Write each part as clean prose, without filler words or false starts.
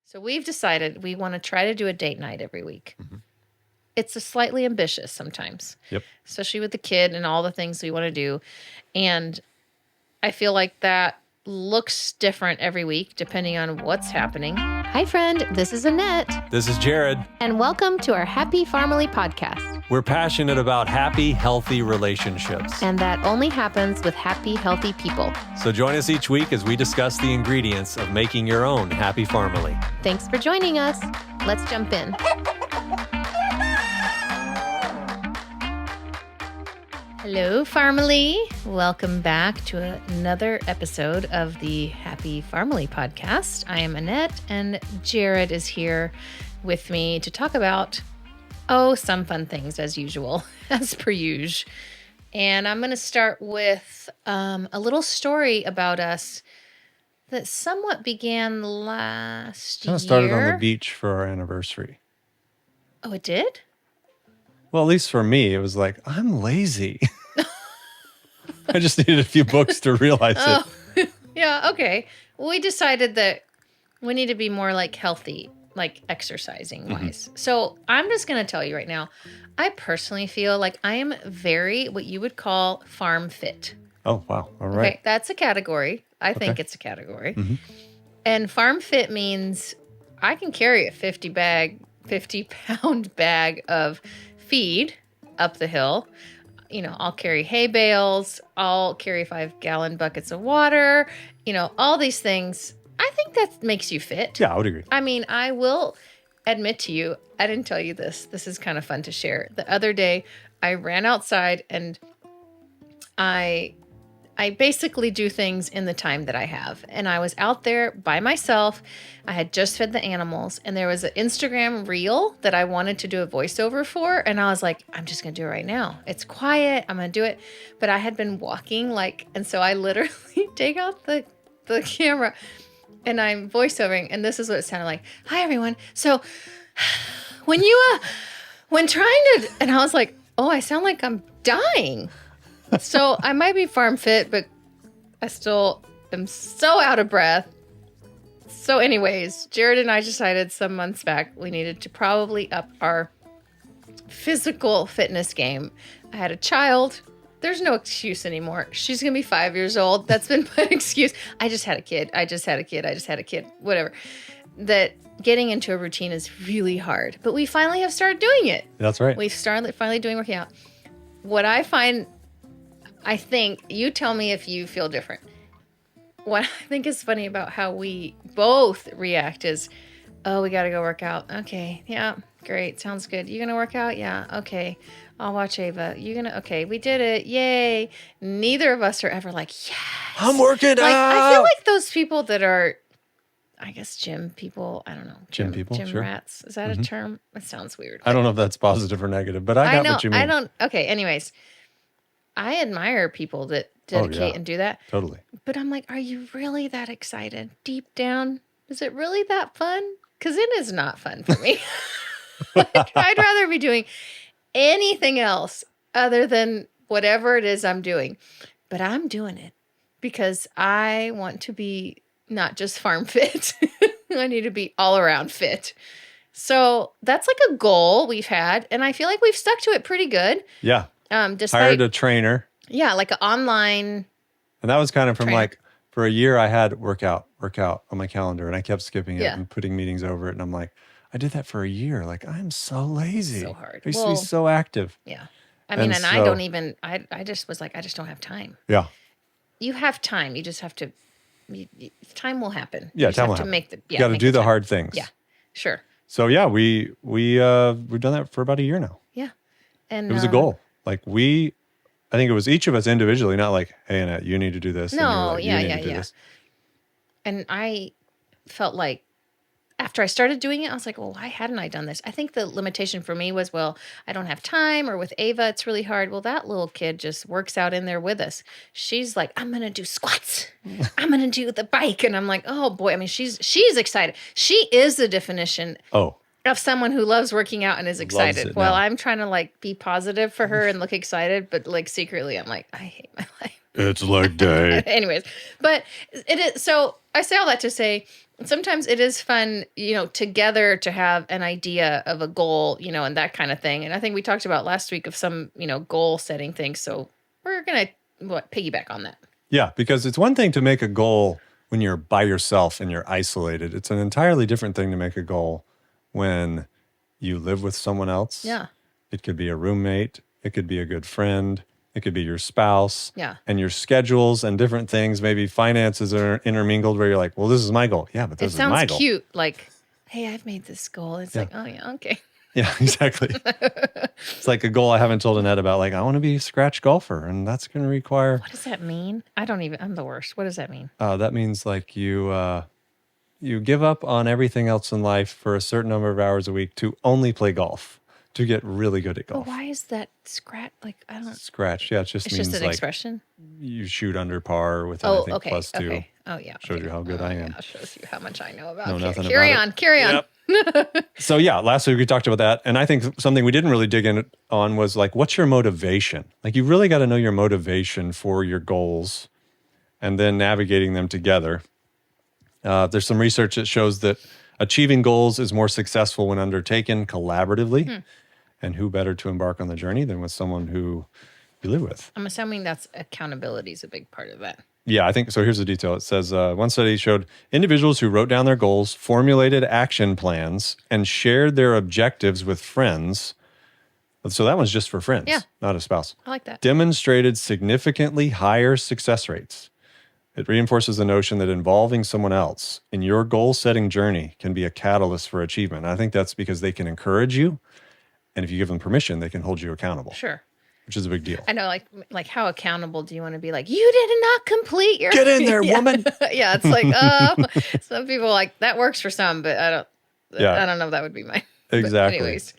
So we've decided we want to try to do a date night every week. Mm-hmm. It's a slightly ambitious sometimes. Yep. Especially with the kid and all the things we want to do. And I feel like that looks different every week depending on what's happening. Hi, friend. This is Annette. This is Jared. And welcome to our Happy Family podcast. We're passionate about happy, healthy relationships. And that only happens with happy, healthy people. So join us each week as we discuss the ingredients of making your own happy family. Thanks for joining us. Let's jump in. Hello, family. Welcome back to another episode of the Happy Family podcast. I am Annette, and Jared is here with me to talk about, some fun things as usual, as per usual. And I'm going to start with a little story about us that somewhat began last year. Kind of started on the beach for our anniversary. Oh, it did? Well, at least for me, it was like, I'm lazy. I just needed a few books to realize it. Yeah, okay. Well, we decided that we need to be more like healthy, like exercising wise. Mm-hmm. So I'm just going to tell you right now, I personally feel like I am very, what you would call farm fit. Oh, wow. All right. Okay, that's a category. I think it's a category. Mm-hmm. And farm fit means I can carry a 50-pound bag of feed up the hill. You know, I'll carry hay bales. I'll carry 5-gallon buckets of water. You know, all these things. I think that makes you fit. Yeah, I would agree. I mean, I will admit to you, I didn't tell you this. This is kind of fun to share. The other day, I ran outside and I basically do things in the time that I have. And I was out there by myself. I had just fed the animals. And there was an Instagram reel that I wanted to do a voiceover for. And I was like, I'm just going to do it right now. It's quiet. I'm going to do it. But I had been walking and so I literally take out the camera and I'm voiceovering. And this is what it sounded like. Hi, everyone. So when trying to, and I was like, oh, I sound like I'm dying. So I might be farm fit, but I still am so out of breath. So anyways, Jared and I decided some months back we needed to probably up our physical fitness game. I had a child. There's no excuse anymore. She's going to be 5 years old. That's been my excuse. I just had a kid. Whatever. That getting into a routine is really hard. But we finally have started doing it. That's right. We've started finally doing working out. What I find... I think, you tell me if you feel different. What I think is funny about how we both react is, oh, we got to go work out. Okay, yeah, great, sounds good. You going to work out? Yeah, okay. I'll watch Ava. You going to, okay, we did it, yay. Neither of us are ever like, yes. I'm working out. I feel like those people that are, I guess gym people, I don't know. Gym people, Gym sure. rats. Is that a term? It sounds weird. I don't know if that's positive or negative, but I got what you mean. Okay, anyways. I admire people that dedicate and do that. Totally. But I'm like, are you really that excited? Deep down, is it really that fun? Because it is not fun for me. I'd rather be doing anything else other than whatever it is I'm doing. But I'm doing it because I want to be not just farm fit. I need to be all around fit. So that's like a goal we've had. And I feel like we've stuck to it pretty good. Yeah. Hired a trainer. Yeah, like an online. And that was kind of from trainer. like, for a year I had workout on my calendar and I kept skipping it and putting meetings over it. And I'm like, I did that for a year. Like, I'm so lazy. So hard. I used to be so active. Yeah. I mean, I don't even, I just was like, I just don't have time. Yeah. You have time. You just have to, time will happen. Yeah, you time will have to happen. make the, you got to do the hard things. Yeah, sure. So yeah, we've done that for about a year now. Yeah. And it was a goal. Like I think it was each of us individually, not like, hey, Annette, you need to do this. No, you need to do this. And I felt like after I started doing it, I was like, well, why hadn't I done this? I think the limitation for me was, well, I don't have time, or with Ava, it's really hard. Well, that little kid just works out in there with us. She's like, I'm going to do squats. I'm going to do the bike. And I'm like, oh boy. I mean, she's excited. She is the definition. Oh, of someone who loves working out and is excited. Well, I'm trying to like be positive for her and look excited, but like secretly I'm like, I hate my life. It's leg day. Anyways, but it is, so I say all that to say, sometimes it is fun, together to have an idea of a goal, and that kind of thing. And I think we talked about last week of some, goal setting things. So we're going to piggyback on that. Yeah, because it's one thing to make a goal when you're by yourself and you're isolated. It's an entirely different thing to make a goal when you live with someone else. Yeah. It could be a roommate. It could be a good friend. It could be your spouse. Yeah. And your schedules and different things, maybe finances are intermingled where you're like, well, this is my goal. Yeah, but this is my goal. It sounds cute. Like, hey, I've made this goal. It's like, oh, yeah, okay. Yeah, exactly. It's like a goal I haven't told Annette about. Like, I want to be a scratch golfer, and that's going to require. What does that mean? I'm the worst. What does that mean? That means like you give up on everything else in life for a certain number of hours a week to only play golf, to get really good at golf. But why is that scratch? Like, I don't. Scratch. Yeah, it just means just an like expression. You shoot under par with anything plus 2. Okay. Oh yeah. Shows you how good I am. Yeah, shows you how much I know about. Carry on. Yep. So yeah, last week we talked about that, and I think something we didn't really dig in on was like, what's your motivation? Like, you really got to know your motivation for your goals, and then navigating them together. There's some research that shows that achieving goals is more successful when undertaken collaboratively, and who better to embark on the journey than with someone who you live with? I'm assuming that's accountability is a big part of that. Yeah, I think so. Here's the detail. It says one study showed individuals who wrote down their goals, formulated action plans, and shared their objectives with friends. So that one's just for friends, not a spouse. I like that. Demonstrated significantly higher success rates. It reinforces the notion that involving someone else in your goal-setting journey can be a catalyst for achievement. And I think that's because they can encourage you, and if you give them permission, they can hold you accountable. Sure. Which is a big deal. I know, like how accountable do you want to be? Like, you did not complete your... Get in there, woman! Yeah, it's like, some people like, that works for some, but I don't know if that would be mine. Exactly. But anyways.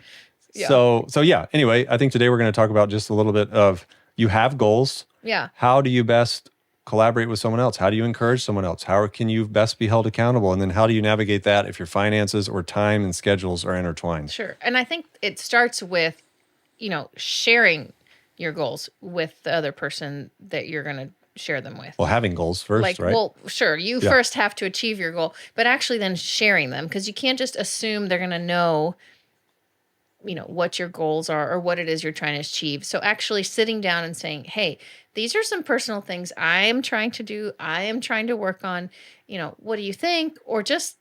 Yeah. So yeah, anyway, I think today we're going to talk about just a little bit of, you have goals. Yeah. How do you best collaborate with someone else? How do you encourage someone else? How can you best be held accountable? And then how do you navigate that if your finances or time and schedules are intertwined? Sure. And I think it starts with, sharing your goals with the other person that you're going to share them with. Well, having goals first, right? Well, sure. You first have to achieve your goal, but actually then sharing them, because you can't just assume they're going to know, what your goals are or what it is you're trying to achieve. So actually sitting down and saying, hey, these are some personal things I am trying to do. I am trying to work on, what do you think? Or just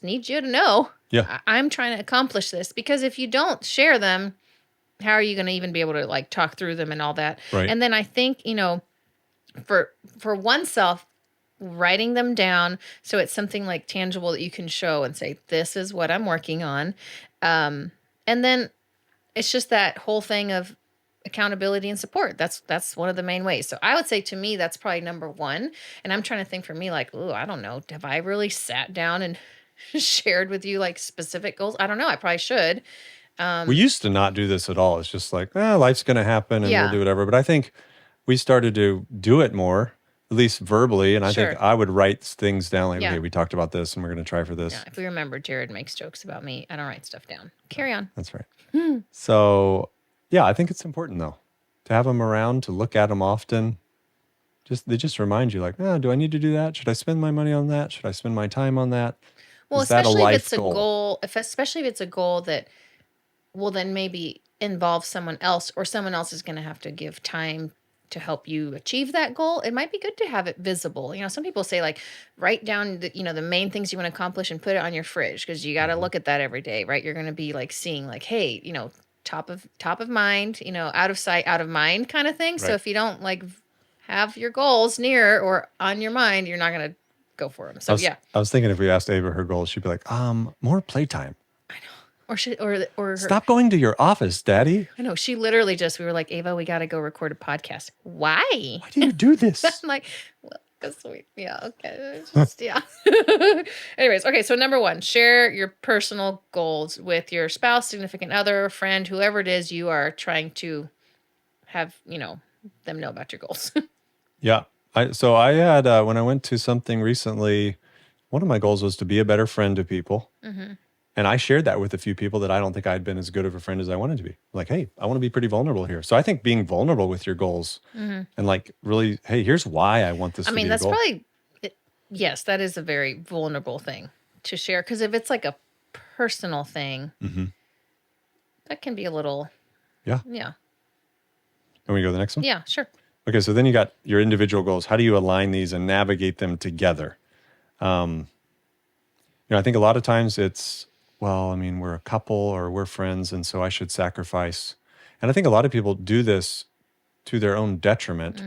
need you to know. Yeah. I'm trying to accomplish this, because if you don't share them, how are you going to even be able to like talk through them and all that? Right. And then I think, for oneself, writing them down so it's something like tangible that you can show and say, this is what I'm working on. And then it's just that whole thing of accountability and support. That's one of the main ways. So I would say, to me, that's probably number one. And I'm trying to think for me, like, I don't know. Have I really sat down and shared with you like specific goals? I don't know. I probably should. We used to not do this at all. It's just like, life's going to happen and we'll do whatever. But I think we started to do it more, at least verbally. And I think I would write things down like, okay, we talked about this and we're going to try for this. Yeah, if we remember, Jared makes jokes about me. I don't write stuff down. Carry on. That's right. So, yeah, I think it's important, though, to have them around, to look at them often. They just remind you, like, do I need to do that? Should I spend my money on that? Should I spend my time on that? Well, especially if it's a goal, especially if it's a goal that will then maybe involve someone else, or someone else is going to have to give time to help you achieve that goal. It might be good to have it visible. Some people say like, write down the main things you want to accomplish and put it on your fridge, because you got to look at that every day, right? You're going to be like seeing like, hey, top of mind, out of sight, out of mind kind of thing. Right. So if you don't like have your goals near or on your mind, you're not going to go for them. So I was thinking if we asked Ava her goals, she'd be like, more playtime. Or stop going to your office, Daddy. I know. She literally we were like, Ava, we got to go record a podcast. Why? Why do you do this? I'm like, well, because okay. Anyways, okay. So number one, share your personal goals with your spouse, significant other, friend, whoever it is you are trying to have, them know about your goals. Yeah. So I had, when I went to something recently, one of my goals was to be a better friend to people. Mm-hmm. And I shared that with a few people that I don't think I'd been as good of a friend as I wanted to be. Like, hey, I want to be pretty vulnerable here. So I think being vulnerable with your goals and like really, hey, here's why I want this I to mean, be a that's goal. probably, yes, that is a very vulnerable thing to share. Because if it's like a personal thing, that can be a little, Yeah. yeah. Can we go to the next one? Yeah, sure. Okay, so then you got your individual goals. How do you align these and navigate them together? I think a lot of times it's, well, I mean, we're a couple or we're friends, and so I should sacrifice. And I think a lot of people do this to their own detriment.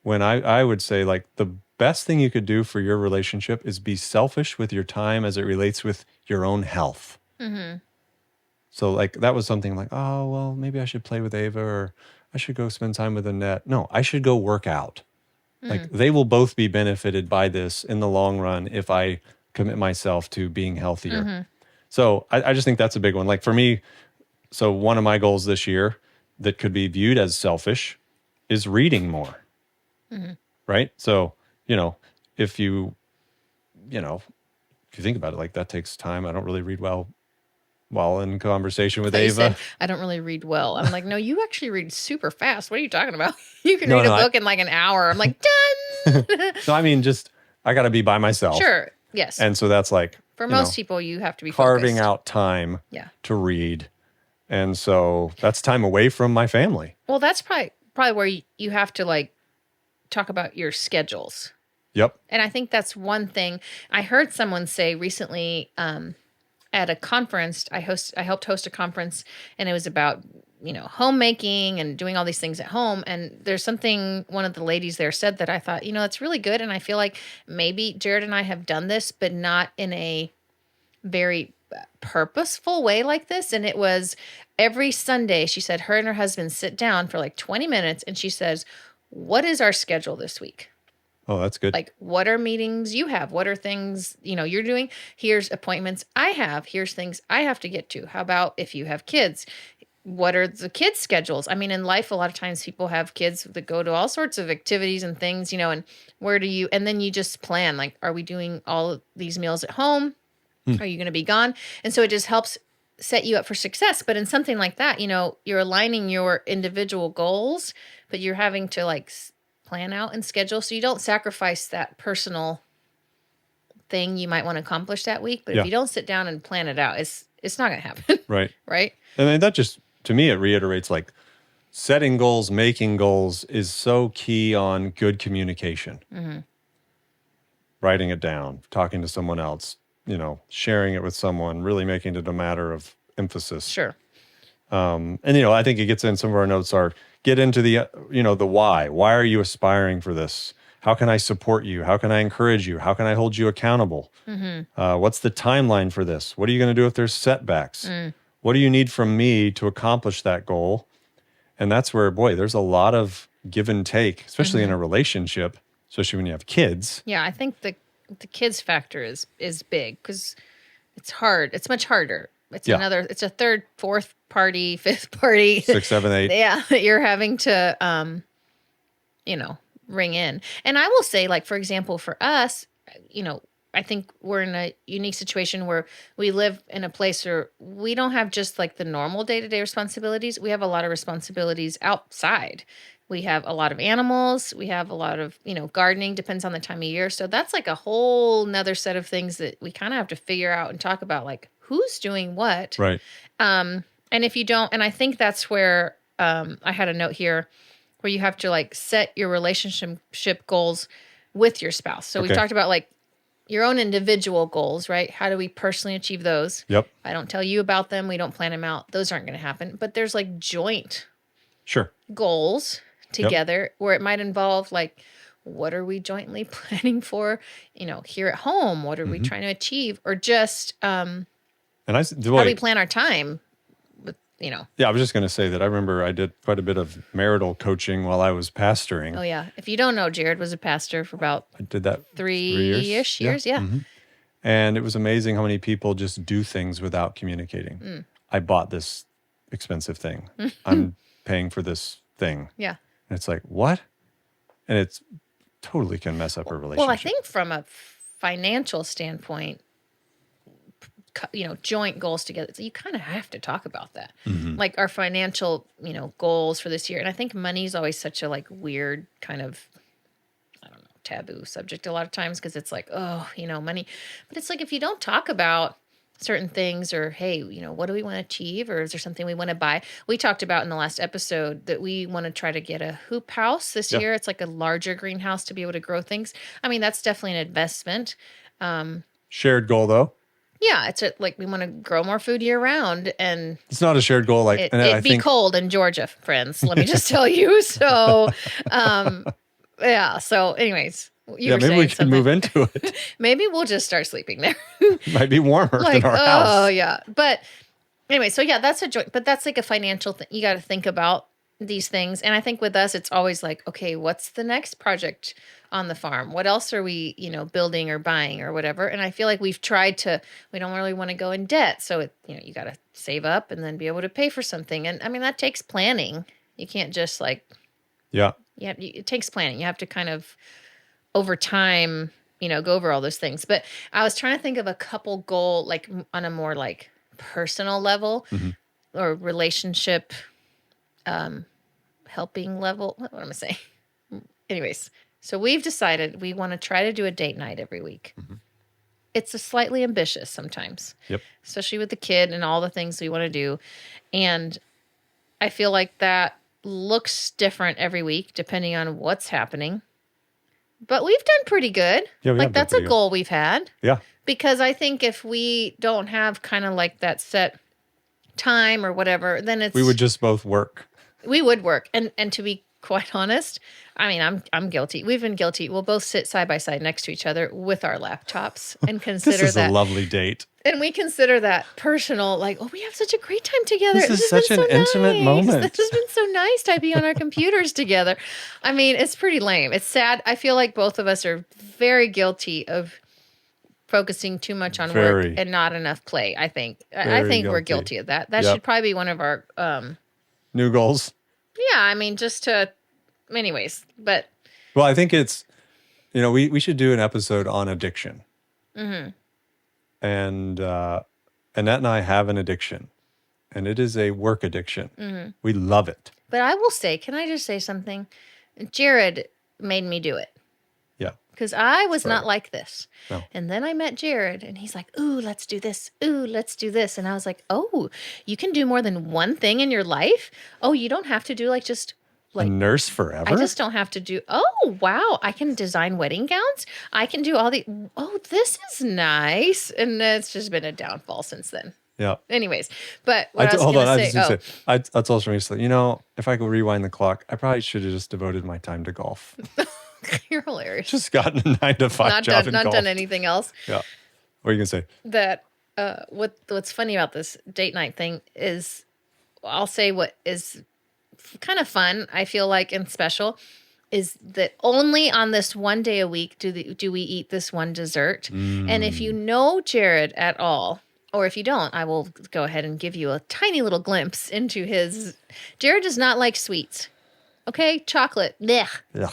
When I would say, like, the best thing you could do for your relationship is be selfish with your time as it relates with your own health. So, like, that was something like, oh, well, maybe I should play with Ava, or I should go spend time with Annette. No, I should go work out. Like, they will both be benefited by this in the long run if I commit myself to being healthier. So I just think that's a big one. Like for me, so one of my goals this year that could be viewed as selfish is reading more. Right. So, if if you think about it, like that takes time. I don't really read well while in conversation with But you said, Ava. I don't really read well. I'm like, no, you actually read super fast. What are you talking about? You can No, read a no, book in like an hour. I'm like, done. No, I mean, just I got to be by myself. Sure. Yes. And so that's like, For most people, you have to be carving focused. out time Yeah. to read. And so that's time away from my family. Well, that's probably where you have to like talk about your schedules. Yep. And I think that's one thing I heard someone say recently at a conference. I helped host a conference, and it was about homemaking and doing all these things at home. And there's something one of the ladies there said that I thought, that's really good. And I feel like maybe Jared and I have done this, but not in a very purposeful way like this. And it was every Sunday, she said her and her husband sit down for like 20 minutes, and she says, what is our schedule this week? Oh, that's good. Like, what are meetings you have? What are things, you're doing? Here's appointments I have. Here's things I have to get to. How about if you have kids? What are the kids' schedules? I mean, in life, a lot of times people have kids that go to all sorts of activities and things, and and then you just plan, like, are we doing all of these meals at home? Are you going to be gone? And so it just helps set you up for success. But in something like that, you're aligning your individual goals, but you're having to like plan out and schedule so you don't sacrifice that personal thing you might want to accomplish that week. But if you don't sit down and plan it out, it's not going to happen. Right. Right. And then that just, to me, it reiterates like setting goals, making goals is so key on good communication. Writing it down, talking to someone else, sharing it with someone, really making it a matter of emphasis. Sure. And, I think it gets in some of our notes are get into the, the why. Why are you aspiring for this? How can I support you? How can I encourage you? How can I hold you accountable? What's the timeline for this? What are you going to do if there's setbacks? What do you need from me to accomplish that goal? And that's where, boy, there's a lot of give and take, especially in a relationship, especially when you have kids. Yeah, I think the kids factor is big because it's hard. It's much harder. It's it's a third, fourth party, fifth party. 6, 7, 8. Yeah, you're having to, ring in. And I will say, like, for example, for us, I think we're in a unique situation where we live in a place where we don't have just like the normal day-to-day responsibilities. We have a lot of responsibilities outside. We have a lot of animals. We have a lot of, gardening, depends on the time of year. So that's like a whole nother set of things that we kind of have to figure out and talk about, like who's doing what. Right. And if you don't, and I think that's where I had a note here where you have to like set your relationship goals with your spouse. So we talked about like your own individual goals, right? How do we personally achieve those? Yep. I don't tell you about them. We don't plan them out. Those aren't going to happen. But there's like joint goals together where it might involve like, what are we jointly planning for, here at home? What are we trying to achieve? Or just how do we plan our time with, Yeah, I was just going to say that I remember I did quite a bit of marital coaching while I was pastoring. Oh, yeah. If you don't know, Jared was a pastor for about I did that 3-ish years. Yeah. And it was amazing how many people just do things without communicating. I bought this expensive thing. I'm paying for this thing. Yeah. And it's like, what? And it's totally can mess up a relationship. Well, I think from a financial standpoint, joint goals together. So you kind of have to talk about that, like our financial, goals for this year. And I think money is always such a like weird kind of, I don't know, taboo subject a lot of times because it's like, oh, money. But it's like if you don't talk about certain things or, hey, what do we want to achieve? Or is there something we want to buy? We talked about in the last episode that we want to try to get a hoop house this year. It's like a larger greenhouse to be able to grow things. I mean, that's definitely an investment. Shared goal, though. Yeah, it's like we want to grow more food year round, and it's not a shared goal. Like it'd be cold in Georgia, friends. Let me just tell you. So, yeah. So, anyways, maybe we can move into it. Maybe we'll just start sleeping there. Might be warmer than our house. Oh yeah, but anyway, so yeah, that's a joint. But that's like a financial thing. You got to think about these things, and I think with us, it's always like, okay, what's the next project on the farm? What else are we, building or buying or whatever? And I feel like we've tried to. We don't really want to go in debt, so you got to save up and then be able to pay for something. And I mean that takes planning. You can't just like, it takes planning. You have to kind of over time, go over all those things. But I was trying to think of a couple goal, like on a more like personal level or relationship, helping level. What am I saying? Anyways, so we've decided we want to try to do a date night every week. It's a slightly ambitious sometimes, especially with the kid and all the things we want to do. And I feel like that looks different every week, depending on what's happening. But we've done pretty good. Yeah, like that's a goal we've had. Yeah. Because I think if we don't have kind of like that set time or whatever, then we would just both work. We would work. And to be quite honest, I mean, I'm guilty. We've been guilty. We'll both sit side by side next to each other with our laptops and consider this is a lovely date. And we consider that personal, like, oh, we have such a great time together. This is such an intimate moment. This has been so nice to be on our computers together. I mean, it's pretty lame. It's sad. I feel like both of us are very guilty of focusing too much on work and not enough play, I think. I think we're guilty of that. That should probably be one of our... new goals. Yeah, I mean, just to... Anyways, but... Well, I think it's... we should do an episode on addiction. And Annette and I have an addiction, and it is a work addiction. We love it. But I will say, can I just say something? Jared made me do it. Yeah. Because I was not like this. No. And then I met Jared, and he's like, ooh, let's do this. Ooh, let's do this. And I was like, oh, you can do more than one thing in your life? Oh, you don't have to do like just... like a nurse forever? I just don't have to do, oh, wow, I can design wedding gowns. I can do all this is nice. And it's just been a downfall since then. Yeah. Anyways, but what I was going to say, I told her recently, if I could rewind the clock, I probably should have just devoted my time to golf. You're hilarious. Just gotten a 9-to-5 job in golf. Not done anything else. Yeah. What are you going to say? That what's funny about this date night thing is, I'll say what is kind of fun, I feel like, and special, is that only on this one day a week do we eat this one dessert. And if you know Jared at all, or if you don't, I will go ahead and give you a tiny little glimpse into his... Jared does not like sweets. Okay? Chocolate. Blech. Yeah.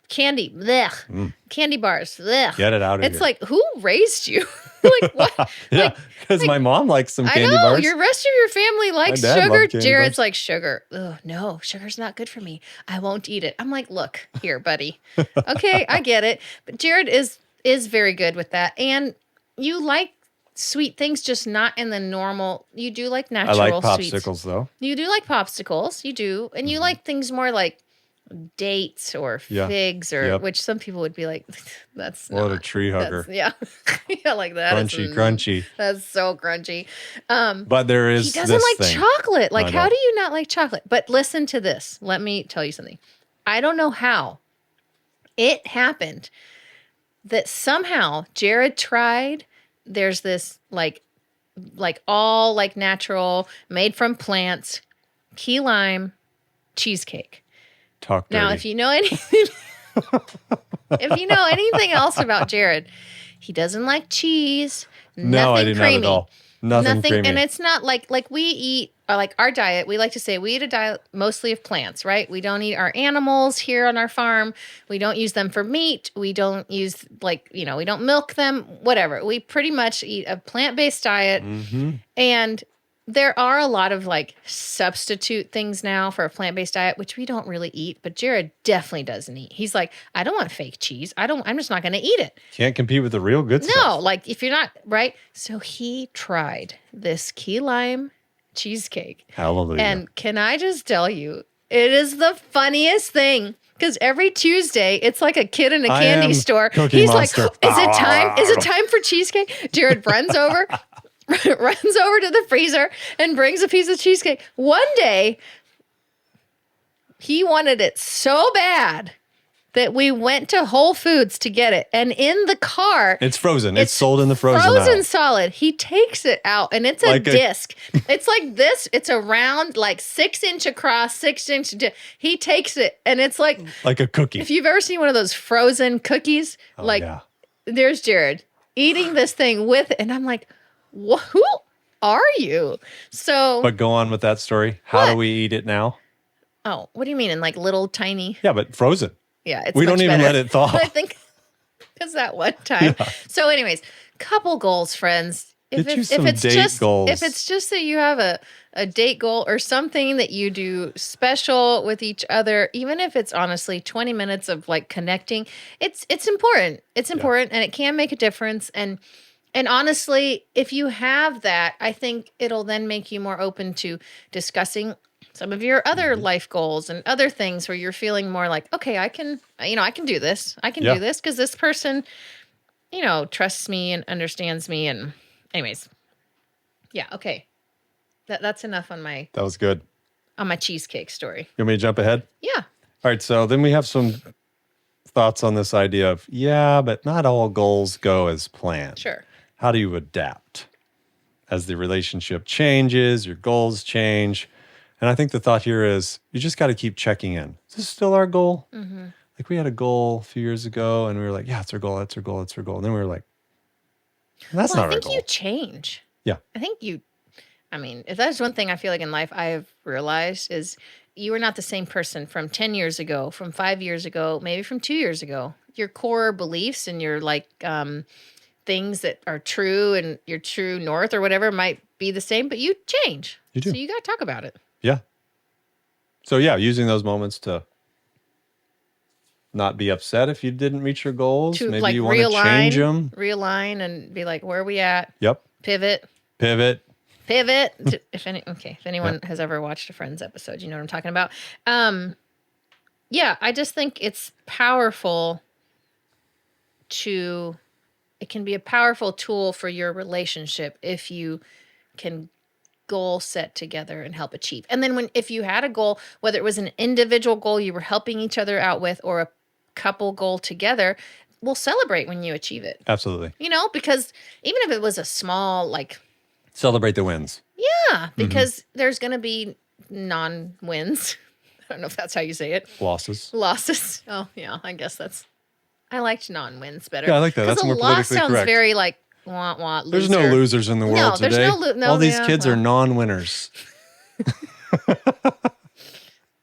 Candy. Blech. Candy bars. Blech. Get it out of here. It's like, who raised you? Like, what? Yeah, because my mom likes some candy bars. Your rest of your family likes My dad sugar. loved candy Jared's bars. like, sugar. Oh, no, sugar's not good for me. I won't eat it. I'm like, look here, buddy. Okay, I get it. But Jared is very good with that. And you like sweet things, just not in the normal. You do like natural I like sweets. popsicles, though. You do like popsicles. You do. And you like things more like dates or figs or which some people would be like, that's what a tree hugger. Yeah. Yeah, like that. Crunchy. That's so crunchy. But there is he doesn't like thing. chocolate. Like, how do you not like chocolate? But listen to this. Let me tell you something. I don't know how it happened that somehow Jared tried. There's this like all like natural, made from plants, key lime cheesecake. Talk dirty. Now, if you know anything, else about Jared, he doesn't like cheese. No, I nothing do creamy. not at all. Nothing creamy. And it's not like we eat, like our diet, we like to say we eat a diet mostly of plants, right? We don't eat our animals here on our farm. We don't use them for meat. We don't use we don't milk them, whatever. We pretty much eat a plant-based diet. Mm-hmm. And there are a lot of substitute things now for a plant-based diet, which we don't really eat, but Jared definitely doesn't eat. He's like, I don't want fake cheese. I'm just not going to eat it. Can't compete with the real good stuff. No, if you're not, right? So he tried this key lime cheesecake. Hallelujah. And can I just tell you, it is the funniest thing. Because every Tuesday, it's like a kid in a candy store. He's Monster. like, is it time? Is it time for cheesecake? Jared runs over to the freezer and brings a piece of cheesecake. One day, he wanted it so bad that we went to Whole Foods to get it. And in the car, it's frozen. It's sold in the frozen aisle. Solid. He takes it out and it's a disc. It's like this. It's a round, 6-inch across, 6-inch. He takes it and it's like a cookie. If you've ever seen one of those frozen cookies, there's Jared eating this thing with it. And I'm like, who are you? So, but go on with that story. How do we eat it now? Oh, what do you mean? In little tiny? Yeah, but frozen. Yeah, it's we don't even let it thaw. I think because that one time. Yeah. So, anyways, couple goals, friends. If it's just that you have a date goal or something that you do special with each other, even if it's honestly 20 minutes of connecting, it's important. It's important and it can make a difference. And honestly, if you have that, I think it'll then make you more open to discussing some of your other life goals and other things where you're feeling more like, okay, I can do this. I can do this because this person, trusts me and understands me. And anyways, okay. That's enough on my... That was good. On my cheesecake story. You want me to jump ahead? Yeah. All right, so then we have some thoughts on this idea of, but not all goals go as planned. Sure. How do you adapt? As the relationship changes, your goals change. And I think the thought here is you just got to keep checking in. Is this still our goal? Mm-hmm. We had a goal a few years ago and we were like, yeah, it's our goal. That's our goal. That's our goal. And then we were like, that's not our goal. I think you change. Yeah. If that's one thing I feel like in life I've realized is you are not the same person from 10 years ago, from 5 years ago, maybe from 2 years ago. Your core beliefs and your things that are true and your true north or whatever might be the same, but you change. You do. So you got to talk about it. Yeah. So using those moments to not be upset if you didn't reach your goals. Maybe you want to change them. Realign and be like, where are we at? Yep. Pivot. If anyone has ever watched a Friends episode, you know what I'm talking about. I just think it's powerful it can be a powerful tool for your relationship if you can goal set together and help achieve. And then if you had a goal, whether it was an individual goal you were helping each other out with or a couple goal together, we'll celebrate when you achieve it. Absolutely. Because even if it was a small, celebrate the wins. Yeah, because there's going to be non-wins. I don't know if that's how you say it. Losses. Oh, yeah, I guess I liked non-wins better. Yeah, I like that. That's more politically correct. Loss sounds very loser. There's no losers in the world today. All these kids are non-winners.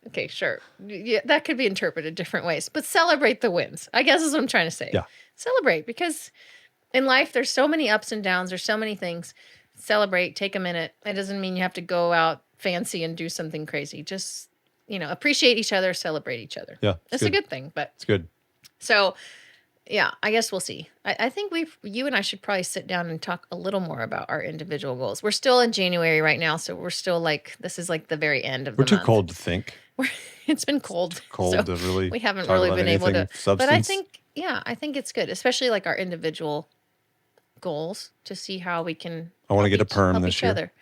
Okay, sure. Yeah, that could be interpreted different ways, but celebrate the wins. I guess is what I'm trying to say. Yeah. Celebrate, because in life there's so many ups and downs. There's so many things. Celebrate. Take a minute. It doesn't mean you have to go out fancy and do something crazy. Just appreciate each other. Celebrate each other. Yeah, it's a good thing. But it's good. So. Yeah, I guess we'll see. I think you and I should probably sit down and talk a little more about our individual goals. We're still in January right now, so we're still this is the very end of the month. We're too cold to think. It's been cold. Cold to really. We haven't really been able to. Substance. But I think it's good, especially our individual goals, to see how we can. I want to get a perm this year. Other.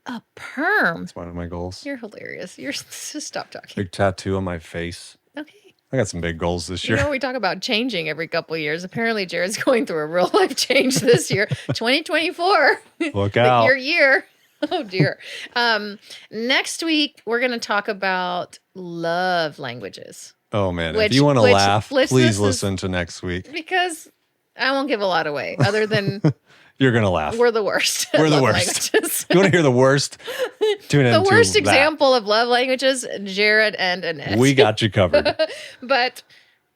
A perm. That's one of my goals. You're hilarious. Just stop talking. Big tattoo on my face. Okay. I got some big goals this year. We talk about changing every couple of years. Apparently, Jared's going through a real life change this year. 2024. Look out. Your year. Oh, dear. Next week, we're going to talk about love languages. Oh, man. If you want to laugh, please listen to next week. Because I won't give a lot away other than... You're going to laugh. We're the worst. We're the love worst. languages. You want to hear the worst? Tune in. The worst that. example of love languages, Jared and Annette. We got you covered. But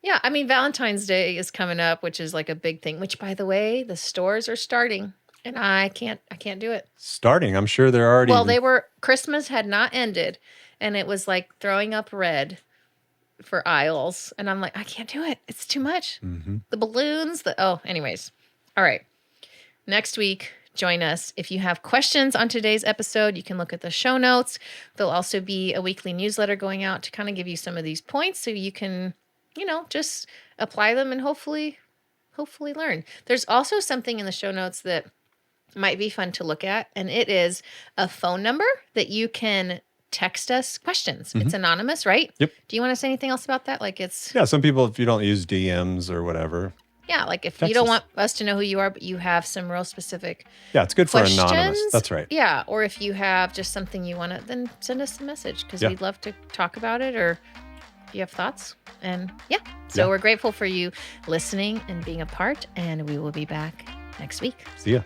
yeah, I mean, Valentine's Day is coming up, which is like a big thing, which by the way, the stores are starting and I can't do it. Starting. I'm sure they're already. Well, Christmas had not ended and it was like throwing up red for aisles. And I'm like, I can't do it. It's too much. Mm-hmm. The balloons, anyways. All right. Next week, join us. If you have questions on today's episode, you can look at the show notes. There'll also be a weekly newsletter going out to kind of give you some of these points so you can, just apply them and hopefully learn. There's also something in the show notes that might be fun to look at, and it is a phone number that you can text us questions. Mm-hmm. It's anonymous, right? Yep. Do you want to say anything else about that? Yeah, some people, if you don't use DMs or whatever. Yeah, like if you don't want us to know who you are, but you have some real specific it's good for questions, anonymous. That's right. Yeah, or if you have just something you want to, then send us a message because we'd love to talk about it or if you have thoughts. And so we're grateful for you listening and being a part, and we will be back next week. See ya.